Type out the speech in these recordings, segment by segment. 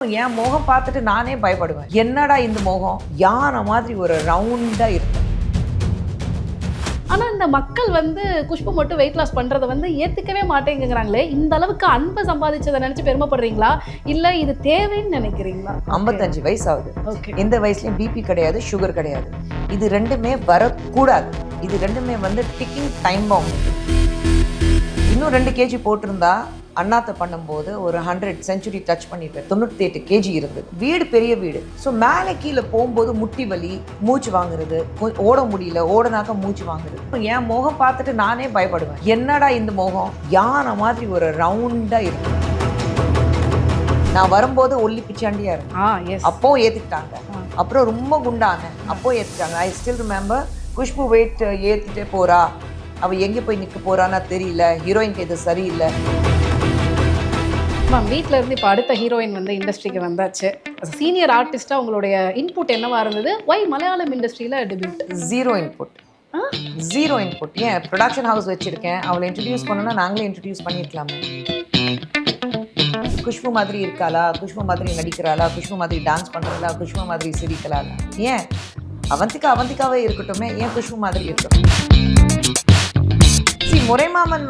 என் முகம் பார்த்துட்டு நானே பயப்படுவேன். என்னடா இந்த முகம் யானை மாதிரி ஒரு ரவுண்டா இருக்கு. ஆனா இந்த மக்கள் குஷ்பு மட்டும் வெயிட் லாஸ் பண்றதை ஏத்துக்கவே மாட்டேங்கிறாங்களே. இந்த அளவுக்கு அன்பை சம்பாதிச்சதை நினைச்சு பெருமைப்படுறீங்களா இல்ல இது தேவைன்னு நினைக்கிறீங்களா? 55 வயசு ஆகுது. ஓகே. இந்த வயசுலயும் பிபி கிடையாது, சுகர் கிடையாது. இது ரெண்டுமே வரக்கூடாது. இது ரெண்டுமே டிக்கிங் டைம் பாம்பு. இன்னும் 2 kg போட்டிருந்தா அண்ணாத்த பண்ணும்போது ஒரு 100 செஞ்சுரி டச் பண்ணிட்டு 98 kg இருந்தது. வீடு பெரிய வீடு. ஸோ மேலே கீழே போகும்போது முட்டி வலி, மூச்சு வாங்குறது, ஓட முடியல, ஓடனாக்க மூச்சு வாங்குறது. என் முகம் பார்த்துட்டு நானே பயப்படுவேன். என்னடா இந்த முகம் யானை மாதிரி ஒரு ரவுண்டா இருக்கு. நான் வரும்போது ஒல்லி பிச்சாண்டியா இருந்தேன். அப்போ ஏத்துக்கிட்டாங்க. அப்புறம் ரொம்ப குண்டானேன். அப்போ ஏத்துக்கிட்டாங்க. I still remember. Khushbu weight ஏத்திட்டே போறா, அவ எங்க போய் நிக்க போறான்னா தெரியல, ஹீரோயினுக்கு இது சரியில்லை. மேம், வீட்டில் இருந்து இப்போ அடுத்த ஹீரோயின் இண்டஸ்ட்ரிக்கு வந்தாச்சு. சீனியர் ஆர்டிஸ்டாக உங்களுடைய இன்புட் என்னவா இருந்தது? ஒய் மலையாளம் இண்டஸ்ட்ரியில் டெபியூட்? Zero input. ஏன் ப்ரொடக்ஷன் ஹவுஸ் வச்சிருக்கேன், அவளை இன்ட்ரடியூஸ் பண்ணணும்னா நாங்களே இன்ட்ரடியூஸ் பண்ணியிருக்கலாமே. குஷ்பு மாதிரி இருக்காளா, குஷ்பு மாதிரி நடிக்கிறாளா, குஷ்பு மாதிரி டான்ஸ் பண்ணுறாளா, குஷ்பு மாதிரி சிரிக்கலாளா? ஏன் அவந்திகாவே இருக்கட்டுமே, ஏன் குஷ்பு மாதிரி இருக்கட்டும்? முறைமாமன்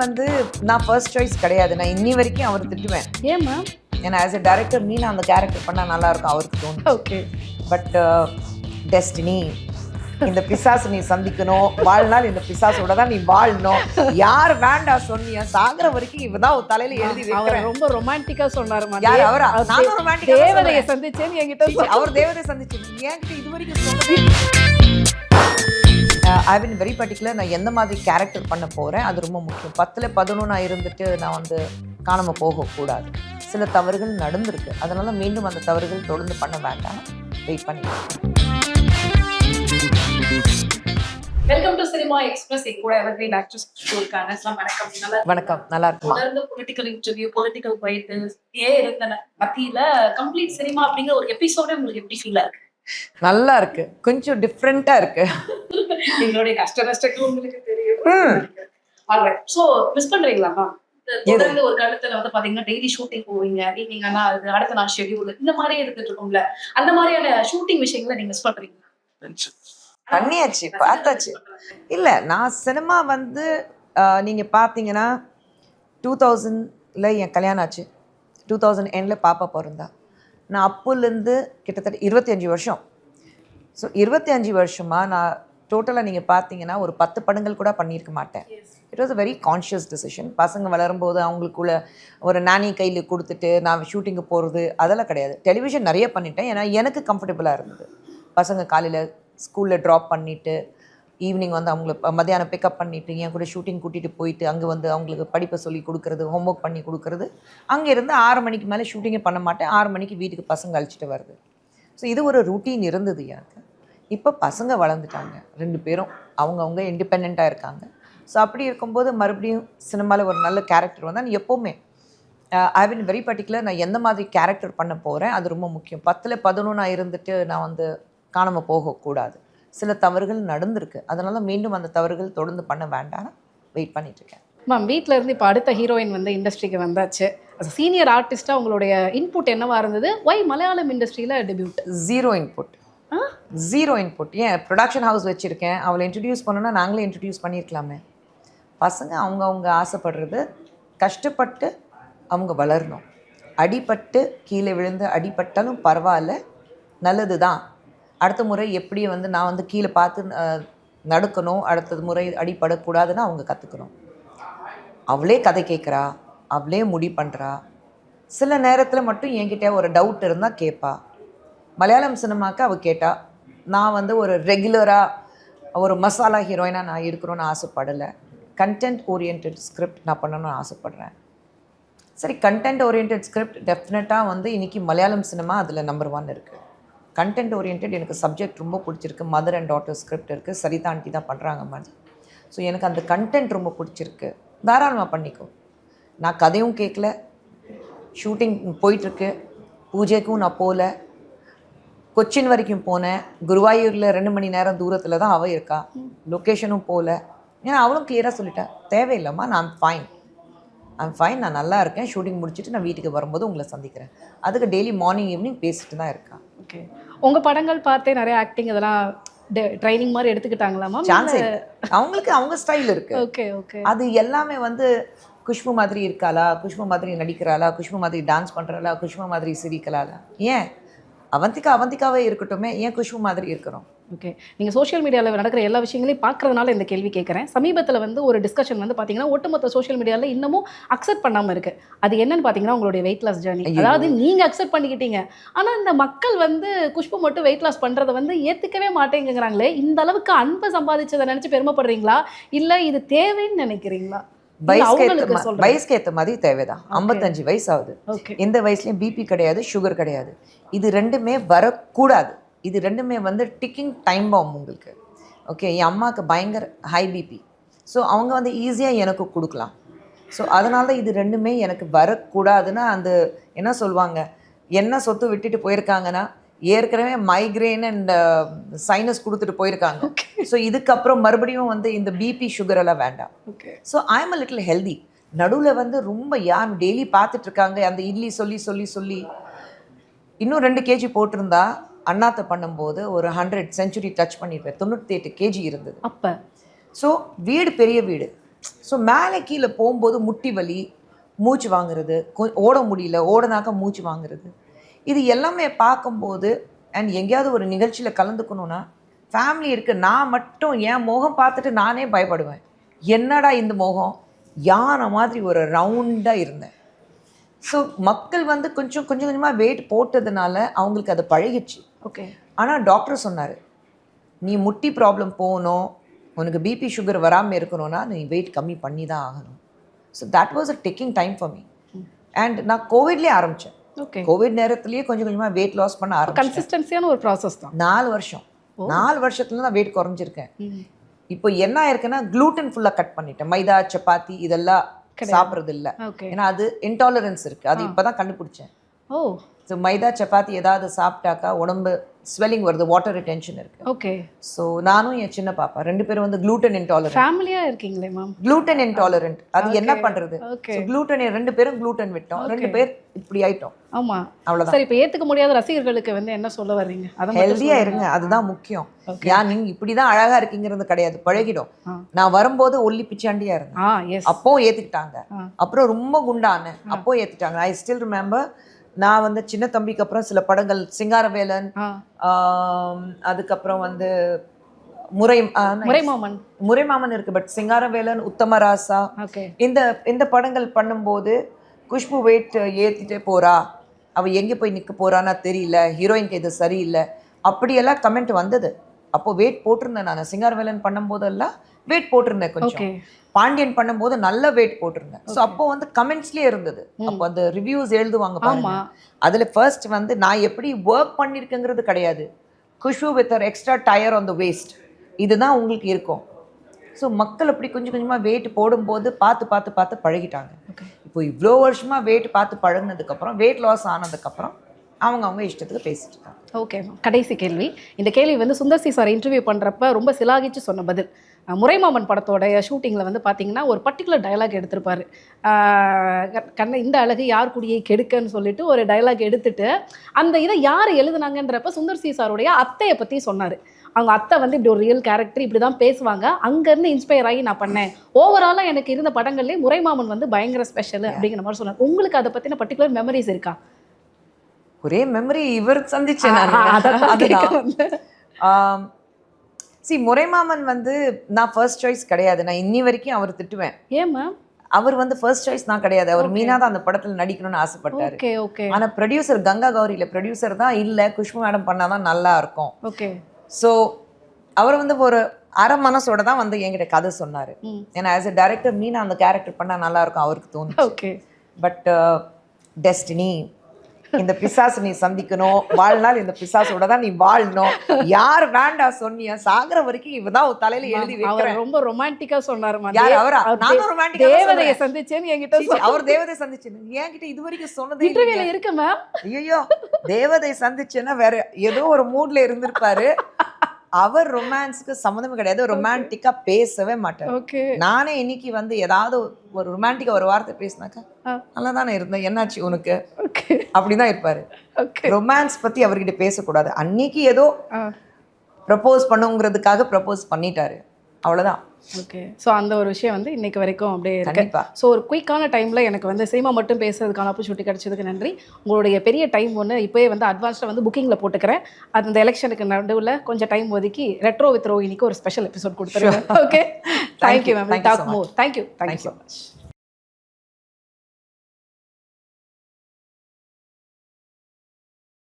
நான் ஃபர்ஸ்ட் சாய்ஸ் கிடையாது. நான் இன்னி வரைக்கும் அவர் திட்டுவேன். ஏன் மேம்? ஏன்னா ஆஸ் எ டைரக்டர் மீனா அந்த கேரக்டர் பண்ணால் நல்லா இருக்கும் அவருக்கு தோணும். ஓகே. பட் டெஸ்டினி, இந்த பிசாசு நீ சந்திக்கணும், வாழ்நாள் இந்த பிசாசோட தான் நீ வாழணும். யார் வேண்டாம் சொன்னியா, சாகுற வரைக்கும் இவதான் ஒரு தலையில எழுதி வைக்கிறேன். ரொம்ப ரொமான்டிக்கா சொன்னாரு. யார் அவரா? நானும் ரொமான்டிக்கா தேவதையை சந்திச்சேன்னு என்கிட்ட. அவர் தேவதையை சந்திச்சு என்கிட்ட இது வரைக்கும் சொன்னது. ஐ பின் வெரி பர்டிகுலர். நான் எந்த மாதிரி கேரக்டர் பண்ண போகிறேன் அது ரொம்ப முக்கியம். 10ல் 11 இருந்துட்டு நான் காணாமல் போகக்கூடாது. சில தவறுகள் நடந்திருக்கு, அதனால மீண்டும் அந்த தவறுகள் தொடர்ந்து பண்ண வேண்டாம். வெயிட் பண்ணி. Welcome to cinema express. கூட எவர்கிரீன் ஆக்ட்ரஸ் இருக்காங்க. வணக்கம். நல்லா இருக்கும். தொடர்ந்து பொலிட்டிக்கல் இன்டர்வியூ, பொலிட்டிக்கல் ஃபைட் இருந்தன மத்தியில கம்ப்ளீட் சினிமா அப்படிங்கிற ஒரு எபிசோடே உங்களுக்கு எப்படி ஃபீல் ஆகுது? நல்லா இருக்கு, கொஞ்சம் டிஃப்ரெண்டா இருக்கு. எங்களுடைய கஷ்ட நஷ்டங்கள் உங்களுக்கு தெரியும். சோ மிஸ் பண்றீங்களா? தொடர்ந்து ஒரு காலத்துல பாத்தீங்கன்னா டெய்லி ஷூட்டிங் போவீங்க, ஈவினிங் ஆனா அது அடுத்த நாள் ஷெட்யூல் இந்த மாதிரி எடுத்துட்டு இருக்கோம்ல, அந்த மாதிரியான ஷூட்டிங் விஷயங்களை நீங்க மிஸ் பண்றீங்களா? பண்ணியாச்சு, பார்த்தாச்சு. இல்ல, நான் சினிமா நீங்க பாத்தீங்கன்னா 2000ல என் கல்யாணம் ஆச்சு. 2010ல பாப்பா பிறந்தா. நான் அப்போலேருந்து கிட்டத்தட்ட 25 வருஷம். ஸோ 25 வருஷமாக நான் டோட்டலாக நீங்கள் பார்த்தீங்கன்னா ஒரு 10 படங்கள் கூட பண்ணியிருக்க மாட்டேன். It was a very conscious decision. பசங்க வளரும்போது அவங்களுக்குள்ள ஒரு நானி கையில் கொடுத்துட்டு நான் ஷூட்டிங்கு போகிறது அதெல்லாம் கிடையாது. டெலிவிஷன் நிறைய பண்ணிட்டேன், ஏன்னா எனக்கு கம்ஃபர்டபுளாக இருந்தது. பசங்க காலையில் ஸ்கூலில் ட்ராப் பண்ணிவிட்டு ஈவினிங் அவங்கள மத்தியானம் பிக்கப் பண்ணிவிட்டு என் கூட ஷூட்டிங் கூட்டிகிட்டு போயிட்டு அங்கே அவங்களுக்கு படிப்பை சொல்லி கொடுக்குறது, ஹோம்ஒர்க் பண்ணி கொடுக்குறது. அங்கேருந்து 6 மணிக்கு மேலே ஷூட்டிங்கே பண்ண மாட்டேன். 6 மணிக்கு வீட்டுக்கு பசங்க அழைச்சிட்டு வருது. ஸோ இது ஒரு ரூட்டீன் இருந்தது எனக்கு. இப்போ பசங்க வளர்ந்துட்டாங்க, 2 பேரும் அவங்கவுங்க இண்டிபெண்ட்டாக இருக்காங்க. ஸோ அப்படி இருக்கும்போது மறுபடியும் சினிமாவில் ஒரு நல்ல கேரக்டர் நான் எப்போவுமே ஐ பின் வெரி பர்டிகுலர். நான் எந்த மாதிரி கேரக்டர் பண்ண போகிறேன் அது ரொம்ப முக்கியம். 10ல் 11 இருந்துட்டு நான் காணாமல் போகக்கூடாது. சில தவறுகள் நடந்திருக்கு, அதனால மீண்டும் அந்த தவறுகள் தொடர்ந்து பண்ண வேண்டாம். வெயிட் பண்ணிட்டு இருக்கேன். மேம், வீட்டில் இருந்து இப்போ அடுத்த ஹீரோயின் இண்டஸ்ட்ரிக்கு வந்தாச்சு. சீனியர் ஆர்டிஸ்டாக உங்களுடைய இன்புட் என்னவா இருந்தது? ஒய் மலையாளம் இண்டஸ்ட்ரியில் டெபியூட்? Zero input. ஏன் ப்ரொடக்ஷன் ஹவுஸ் வச்சுருக்கேன், அவளை இன்ட்ரடியூஸ் பண்ணணும்னா நாங்களே இன்ட்ரடியூஸ் பண்ணியிருக்கலாமே. பசங்க அவங்கவுங்க ஆசைப்படுறது, கஷ்டப்பட்டு அவங்க வளரணும். அடிபட்டு கீழே விழுந்து அடிபட்டாலும் பரவாயில்ல, நல்லது தான். அடுத்த முறை எப்படி நான் கீழே பார்த்து நடக்கணும், அடுத்தது முறை அடிப்படக்கூடாதுன்னு அவங்க கற்றுக்கணும். அவளே கதை கேட்குறா, அவளே முடிவு பண்ணுறா. சில நேரத்தில் மட்டும் என்கிட்ட ஒரு டவுட் இருந்தால் கேட்பா. மலையாளம் சினிமாவுக்கு அவள் கேட்டா. நான் ஒரு ரெகுலராக ஒரு மசாலா ஹீரோயினாக நான் இருக்கணும்னு ஆசைப்படலை. கண்டென்ட் ஓரியன்ட் ஸ்கிரிப்ட் நான் பண்ணணும்னு ஆசைப்பட்றேன். சரி, கண்டென்ட் ஓரியன்ட் ஸ்கிரிப்ட் டெஃபினட்டாக இன்றைக்கி மலையாளம் சினிமா அதில் நம்பர் 1 இருக்குது. கண்டென்ட் ஓரியன்ட் எனக்கு சப்ஜெக்ட் ரொம்ப பிடிச்சிருக்கு. மதர் அண்ட் டாட்டர் ஸ்கிரிப்ட் இருக்குது, சரிதா ஆண்டி தான் பண்ணுறாங்க மாதிரி. ஸோ எனக்கு அந்த கண்டென்ட் ரொம்ப பிடிச்சிருக்கு. தாராளமாக பண்ணிக்கோ. நான் கதையும் கேட்கல, ஷூட்டிங் போயிட்டுருக்கு, பூஜைக்கும் நான் போகல. கொச்சின் வரைக்கும் போனேன், குருவாயூரில் 2 மணி நேரம் தூரத்தில் தான் அவள் இருக்கா. லொக்கேஷனும் போகல. ஏன்னா அவளும் கிளியராக சொல்லிட்டேன், தேவையில்லைம்மா, நான் ஃபைன். ஐம் ஃபைன், நான் நல்லா இருக்கேன், ஷூட்டிங் முடிச்சுட்டு நான் வீட்டுக்கு வரும்போது உங்களை சந்திக்கிறேன். அதுக்கு டெய்லி மார்னிங் ஈவினிங் பேசிட்டு தான் இருக்கா. ஓகே. உங்க படங்கள் பார்த்தே நிறைய ஆக்டிங் இதெல்லாம் ட்ரைனிங் மாதிரி எடுத்துக்கிட்டாங்களாமா? சான்ஸே அவங்களுக்கு அவங்க ஸ்டைல் இருக்கு. Okay okay. அது எல்லாமே வந்து குஷ்பு மாதிரி இருக்காளா, குஷ்பு மாதிரி நடிக்கிறாளா, குஷ்பு மாதிரி டான்ஸ் பண்ணுறாளா, குஷ்பு மாதிரி சிரிக்கலாளா? ஏன் அவந்திகாவே இருக்கட்டுமே, ஏன் குஷ்பு மாதிரி இருக்கிறோம்? ஓகே. நீங்கள் சோஷியல் மீடியாவில் நடக்கிற எல்லா விஷயங்களையும் பார்க்குறதுனால இந்த கேள்வி கேட்குறேன். சமீபத்தில் வந்து ஒரு டிஸ்கஷன் வந்து பார்த்தீங்கன்னா ஒட்டுமொத்த சோஷியல் மீடியாவில் இன்னமும் அக்செப்ட் பண்ணாமல் இருக்குது. அது என்னன்னு பார்த்தீங்கன்னா உங்களுடைய வெயிட் லாஸ் ஜர்னி. அதாவது நீங்கள் அக்செப்ட் பண்ணிக்கிட்டீங்க, ஆனால் இந்த மக்கள் வந்து குஷ்பு மட்டும் வெயிட் லாஸ் பண்ணுறதை வந்து ஏற்றுக்கவே மாட்டேங்கிறாங்களே. இந்த அளவுக்கு அன்பை சம்பாதிச்சதை நினச்சி பெருமைப்படுறீங்களா, இல்லை இது தேவைன்னு நினைக்கிறீங்களா? வயசுக்கு ஏற்ற மாதிரி தேவைதான். 55 வயசு ஆகுது. இந்த வயசுலயும் பிபி கிடையாது, சுகர் கிடையாது. இது ரெண்டுமே வரக்கூடாது. இது ரெண்டுமே வந்து டிக்கிங் டைம் பாம் உங்களுக்கு. ஓகே, என் அம்மாவுக்கு பயங்கர ஹை பிபி. ஸோ அவங்க வந்து ஈஸியாக எனக்கு கொடுக்கலாம். ஸோ அதனால தான் இது ரெண்டுமே எனக்கு வரக்கூடாதுன்னா, அந்த என்ன சொல்லுவாங்க, என்ன சொத்து விட்டுட்டு போயிருக்காங்கன்னா, ஏற்கனவே மைக்ரேன் அண்ட் சைனஸ் கொடுத்துட்டு போயிருக்காங்க. ஸோ இதுக்கப்புறம் மறுபடியும் வந்து இந்த பிபி சுகர் எல்லாம் வேண்டாம். So I am a little healthy. நடுவில் வந்து ரொம்ப யார் டெய்லி பார்த்துட்டு இருக்காங்க, அந்த இட்லி சொல்லி சொல்லி சொல்லி இன்னும் 2 kg போட்டிருந்தா அண்ணாத்தை பண்ணும்போது ஒரு 100 செஞ்சுரி டச் பண்ணியிருப்பேன். 98 kg இருந்தது அப்போ. ஸோ வீடு பெரிய வீடு. ஸோ மேலே கீழே போகும்போது முட்டி வலி, மூச்சு வாங்குறது, ஓட முடியல, ஓடனாக்க மூச்சு வாங்குறது, இது எல்லாமே பார்க்கும்போது அண்ட் எங்கேயாவது ஒரு நிகழ்ச்சியில் கலந்துக்கணுன்னா ஃபேமிலி இருக்குது. நான் மட்டும் என் முகம் பார்த்துட்டு நானே பயப்படுவேன். என்னடா இந்த முகம், யானை மாதிரி ஒரு ரவுண்டாக இருந்தேன். ஸோ மக்கள் வந்து கொஞ்சம் கொஞ்சமாக வெயிட் போட்டதுனால அவங்களுக்கு அது பழகிடுச்சு. ஓகே. ஆனால் டாக்டர் சொன்னார், நீ முட்டி ப்ராப்ளம் போகணும், உனக்கு பிபி சுகர் வராமல் இருக்கணும்னா நீ வெயிட் கம்மி பண்ணி தான் ஆகணும். So that was a taking time for me. And நான் கோவிட்லேயே ஆரம்பித்தேன். ஓகே. கோவிட் நேரத்துலேயே கொஞ்சம் கொஞ்சமாக வெயிட் லாஸ் பண்ண ஆரம்பிச்சேன். கன்சிஸ்டன்சியான ஒரு ப்ராசஸ் தான். 4 வருஷம். 4 வருஷத்துல தான் வெயிட் குறைஞ்சிருக்கேன். இப்போ என்ன ஆயிருக்குன்னா, க்ளூட்டன் ஃபுல்லாக கட் பண்ணிட்டேன். மைதா, சப்பாத்தி இதெல்லாம் சாப்பிட்றது இல்லை. ஏன்னா அது இன்டாலரன்ஸ் இருக்குது. அது இப்போ தான் கண்டுபிடிச்சேன். ஓ. ஸோ மைதா சப்பாத்தி ஏதாவது சாப்பிட்டாக்கா உடம்பு ஸ்வெல்லிங் வருது, வாட்டர் ரிட்டென்ஷன் இருக்குது. ஓகே. ஸோ நானும் என் சின்ன பாப்பா 2 பேரும் வந்து க்ளூட்டன் இன்டாலரண்ட். ஃபேமிலியாக இருக்கீங்களே மேம்? Gluten intolerant. அது என்ன பண்ணுறது? க்ளூட்டன் 2 பேரும் க்ளூட்டன் விட்டோம், 2 பேர் இப்படி ஆயிட்டோம். ஆமாம், அவ்வளோதான். சரி, இப்போ ஏற்றுக்க முடியாத ரசிகர்களுக்கு வந்து என்ன சொல்ல வர்றீங்க? ஹெல்தியாக இருங்க, அதுதான் முக்கியம். ஏன் நீங்கள் இப்படி தான் அழகாக இருக்கீங்கிறது கிடையாது, பழகிடும். நான் வரும்போது ஒல்லி பிச்சாண்டியாக இருந்தேன், அப்போ ஏற்றுக்கிட்டாங்க. அப்புறம் ரொம்ப குண்டானேன், அப்போ ஏற்றுட்டாங்க. ஐ ஸ்டில் ரிமெம்பர், நான் வந்து சின்ன தம்பிக்கு அப்புறம் சில படங்கள், சிங்காரவேலன், அதுக்கப்புறம் வந்து முறைமாமன் இருக்கு, பட் சிங்காரவேலன், உத்தமராசா, இந்த படங்கள் பண்ணும்போது குஷ்பு வெயிட் ஏற்றிட்டே போறா, அவள் எங்கே போய் நிற்க போறான்னா தெரியல, ஹீரோயினுக்கு இது சரியில்லை, அப்படியெல்லாம் கமெண்ட் வந்தது. அப்போ வெயிட் போட்டிருந்தேன். நான் சிங்காரவேலன் பண்ணும்போதெல்லாம் வெயிட் போட்டிருந்தேன் கொஞ்சம். பாண்டியன் பண்ணும்போது நல்ல வெயிட் போட்டிருந்தேன். ஸோ அப்போ வந்து கமெண்ட்ஸ்லேயே இருந்தது. அப்போ அந்த ரிவ்யூஸ் எழுதுவாங்க பாருங்க, அதில் ஃபர்ஸ்ட் வந்து நான் எப்படி ஒர்க் பண்ணியிருக்கேங்கிறது கிடையாது, Khushbu with extra tyre on the waist, இதுதான் உங்களுக்கு இருக்கும். ஸோ மக்கள் அப்படி கொஞ்சம் கொஞ்சமாக வெயிட் போடும்போது பார்த்து பார்த்து பார்த்து பழகிட்டாங்க. இப்போ இவ்வளோ வருஷமாக வெயிட் பார்த்து பழகினதுக்கப்புறம், வெயிட் லாஸ் ஆனதுக்கப்புறம் அவங்க இஷ்டத்துக்கு பேசிட்டு இருக்காங்க. ஓகே, கடைசி கேள்வி. இந்த கேள்வி வந்து சுந்தர் சி சார் இன்டர்வியூ பண்ணுறப்ப ரொம்ப சிலாகிச்சு சொன்ன பதில். முறைமாமன் படத்தோட ஷூட்டிங்கில் வந்து பார்த்தீங்கன்னா ஒரு பர்டிகுலர் டயலாக் எடுத்திருப்பாரு. கண்ணை இந்த அழகு யார் குடியை கெடுக்கன்னு சொல்லிட்டு ஒரு டயலாக் எடுத்துட்டு, அந்த இதை யார் எழுதுனாங்கன்றப்ப சுந்தர் சி சாருடைய அத்தையை பற்றி சொன்னார். அவங்க அத்தை வந்து இப்படி ஒரு ரியல் கேரக்டர், இப்படி தான் பேசுவாங்க, அங்கேருந்து இன்ஸ்பயர் ஆகி நான் பண்ணேன், ஓவராலாக எனக்கு இருந்த படங்கள்லேயே முறைமாமன் வந்து பயங்கர ஸ்பெஷல் அப்படிங்கிற மாதிரி சொன்னார். உங்களுக்கு அதை பற்றின பர்டிகுலர் மெமரிஸ் இருக்கா? ஒரே மெமரி, இவர் சந்திச்சேன் முறைமாமன் வந்து நான் ஃபர்ஸ்ட் சாய்ஸ் கிடையாது. நான் இன்னி வரைக்கும் அவர் திட்டுவேன். ஏன் மேம்? அவர் வந்து ஃபர்ஸ்ட் சாய்ஸ் நான் கிடையாது. அவர் மீனா தான் அந்த படத்துல நடிக்கணும்னு ஆசைப்பட்டாரு. ஆனா ப்ரொடியூசர் கங்கா கௌரியில ப்ரொடியூசர் தான், இல்ல குஷ்பு மேடம் பண்ணாதான் நல்லா இருக்கும். ஸோ அவர் வந்து ஒரு அரை மனசோட தான் வந்து என்கிட்ட கதை சொன்னாரு. ஏன்னா ஆஸ் எ டைரக்டர் மீனா அந்த கேரக்டர் பண்ணா நல்லா இருக்கும் அவருக்கு தோணுச்சு. பட் டெஸ்டினி, இந்த பிசாசு நீ சந்திக்கணும், வாழ்நாள் இந்த பிசாசோட தான் நீ வாழணும், யார் வேண்டா சொன்னியா, சாகர வரைக்கும் இவதான் தலையில எழுதி வைக்கிறேன். ரொம்ப ரொமான்டிக்கா சொன்னாரு. யார் அவரா? நானும் ரொமான்டிக்கா தேவதையை சந்திச்சேன்னு என்கிட்ட, அவர் தேவதை சந்திச்சேன்னு என்கிட்ட இது வரைக்கும் சொன்னது இன்டர்வியூல இருக்கு மேம். ஐயோ, தேவதை சந்திச்சேன்னா வேற ஏதோ ஒரு மூட்ல இருந்திருப்பாரு. அவர் ரொமான்ஸ்க்கு சம்மந்தமே கிடையாது, ரொமான்டிக்கா பேசவே மாட்டார். ஓகே. நானே இன்னைக்கு வந்து ஏதாவது ஒரு ரொமான்டிக்கா ஒரு வார்த்தை பேசினாக்கா நல்லா தானே இருந்தேன், என்னாச்சு உனக்கு ஓகே. அப்படிதான் இருப்பாரு. ஓகே. ரொமான்ஸ் பத்தி அவர்கிட்ட பேசக்கூடாது. அன்னைக்கு ஏதோ ப்ரப்போஸ் பண்ணுங்கிறதுக்காக ப்ரப்போஸ் பண்ணிட்டாரு, அவ்வளவுதான். ஓகே. ஸோ அந்த ஒரு விஷயம் வந்து இன்னைக்கு வரைக்கும் அப்படியே இருக்கு. கண்டிப்பா. ஸோ ஒரு குயிக்கான டைமில் எனக்கு வந்து சினிமா மட்டும் பேசுறதுக்கான ஆப்பர்ச்சுனிட்டி கிடைச்சதுக்கு நன்றி. உங்களுடைய பெரிய டைம் ஒன்று இப்போயே வந்து அட்வான்ஸாக வந்து புக்கிங்கில் போட்டுக்கிறேன். அந்த எலெக்ஷனுக்கு நடுவில் கொஞ்சம் டைம் ஒதுக்கி ரெட்ரோ வித் ரோஹினிக்கு ஒரு ஸ்பெஷல் எபிசோட் கொடுத்துருங்க. Okay. Thank you ma'am. Talk more. Thank you so much.